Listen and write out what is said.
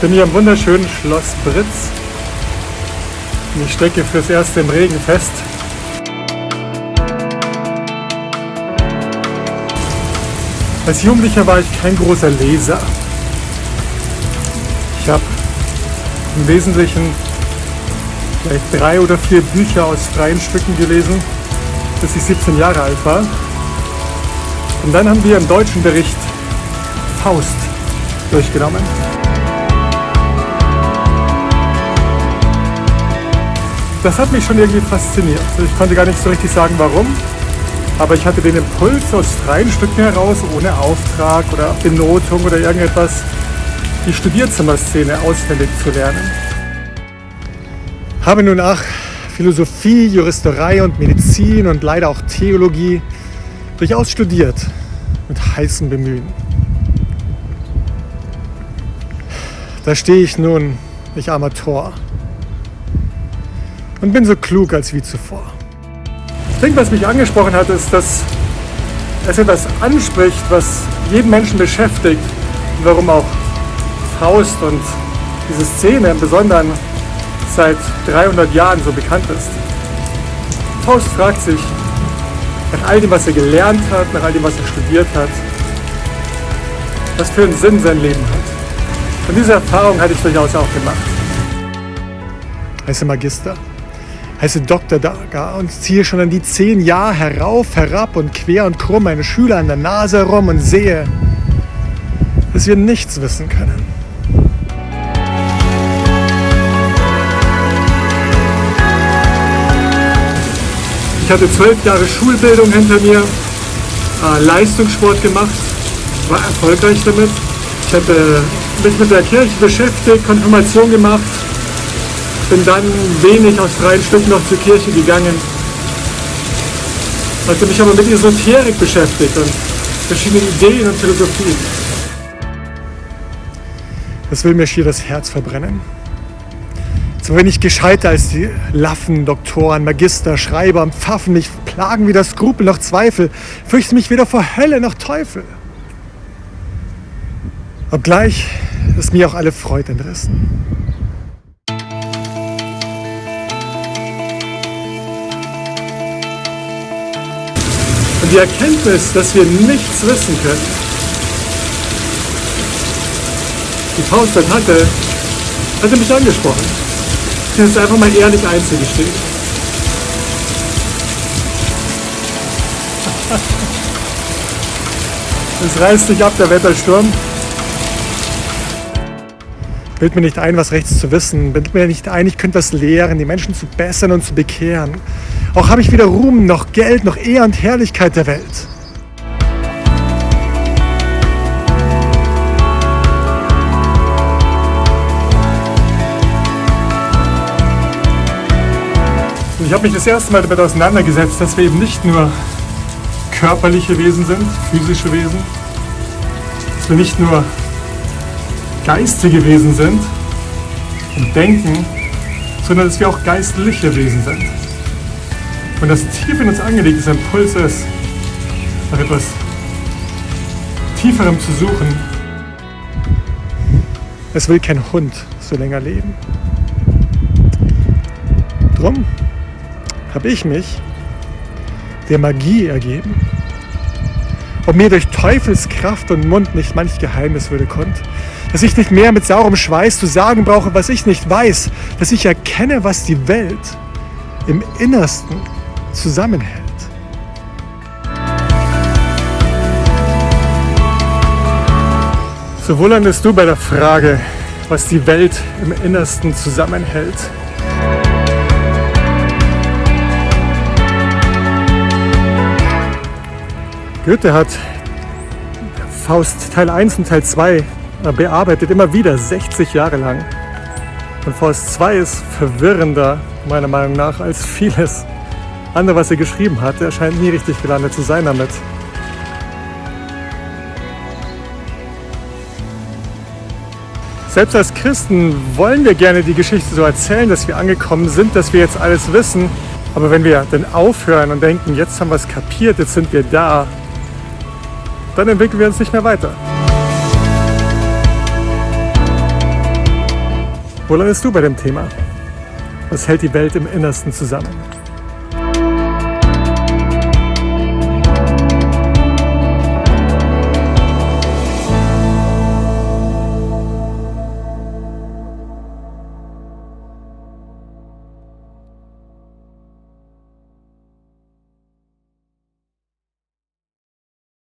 bin hier im wunderschönen Schloss Britz und ich stecke fürs Erste im Regen fest. Als Jugendlicher war ich kein großer Leser. Ich habe im Wesentlichen vielleicht 3 oder 4 Bücher aus freien Stücken gelesen, bis ich 17 Jahre alt war. Und dann haben wir im Deutschunterricht Faust durchgenommen. Das hat mich schon irgendwie fasziniert. Ich konnte gar nicht so richtig sagen, warum. Aber ich hatte den Impuls, aus freien Stücken heraus, ohne Auftrag oder Benotung oder irgendetwas, die Studierzimmerszene auswendig zu lernen. Habe nun auch Philosophie, Juristerei und Medizin und leider auch Theologie durchaus studiert, mit heißem Bemühen. Da stehe ich nun, ich armer Tor, und bin so klug als wie zuvor. Ich denke, was mich angesprochen hat, ist, dass es etwas anspricht, was jeden Menschen beschäftigt und warum auch Faust und diese Szene im Besonderen seit 300 Jahren so bekannt ist. Faust fragt sich, nach all dem, was er gelernt hat, nach all dem, was er studiert hat, was für einen Sinn sein Leben hat. Und diese Erfahrung hatte ich durchaus auch gemacht. Heiße Magister, heiße Doktor da und ziehe schon an die 10 Jahre herauf, herab und quer und krumm meine Schüler an der Nase herum und sehe, dass wir nichts wissen können. Ich hatte 12 Jahre Schulbildung hinter mir, Leistungssport gemacht, war erfolgreich damit. Ich hatte mich mit der Kirche beschäftigt, Konfirmation gemacht, bin dann wenig aus freien Stücken noch zur Kirche gegangen. Hatte mich aber mit Esoterik beschäftigt und verschiedenen Ideen und Philosophien. Das will mir schier das Herz verbrennen. So bin ich gescheiter als die Laffen, Doktoren, Magister, Schreiber und Pfaffen. Mich plagen weder Skrupel noch Zweifel, fürchte mich weder vor Hölle noch Teufel. Obgleich ist mir auch alle Freude entrissen. Und die Erkenntnis, dass wir nichts wissen können, die Faust dann hatte mich angesprochen. Ich will es einfach mal ehrlich einzugestehen. Es reißt dich ab, der Wettersturm. Bild mir nicht ein, was rechts zu wissen. Bild mir nicht ein, ich könnte was lehren, die Menschen zu bessern und zu bekehren. Auch habe ich weder Ruhm, noch Geld, noch Ehre und Herrlichkeit der Welt. Und ich habe mich das erste Mal damit auseinandergesetzt, dass wir eben nicht nur körperliche Wesen sind, physische Wesen, dass wir nicht nur geistige Wesen sind und denken, sondern dass wir auch geistliche Wesen sind. Und das tief in uns angelegtes Impuls ist, nach etwas Tieferem zu suchen. Es will kein Hund so länger leben. Drum habe ich mich der Magie ergeben, ob mir durch Teufelskraft und Mund nicht manch Geheimnis würde kund, dass ich nicht mehr mit saurem Schweiß zu sagen brauche, was ich nicht weiß, dass ich erkenne, was die Welt im Innersten zusammenhält. So wo landest du bei der Frage, was die Welt im Innersten zusammenhält? Goethe hat Faust Teil 1 und Teil 2 bearbeitet, immer wieder, 60 Jahre lang. Und Faust 2 ist verwirrender, meiner Meinung nach, als vieles andere, was er geschrieben hat. Er scheint nie richtig gelandet zu sein damit. Selbst als Christen wollen wir gerne die Geschichte so erzählen, dass wir angekommen sind, dass wir jetzt alles wissen. Aber wenn wir dann aufhören und denken, jetzt haben wir es kapiert, jetzt sind wir da, dann entwickeln wir uns nicht mehr weiter. Wo landest du bei dem Thema? Was hält die Welt im Innersten zusammen?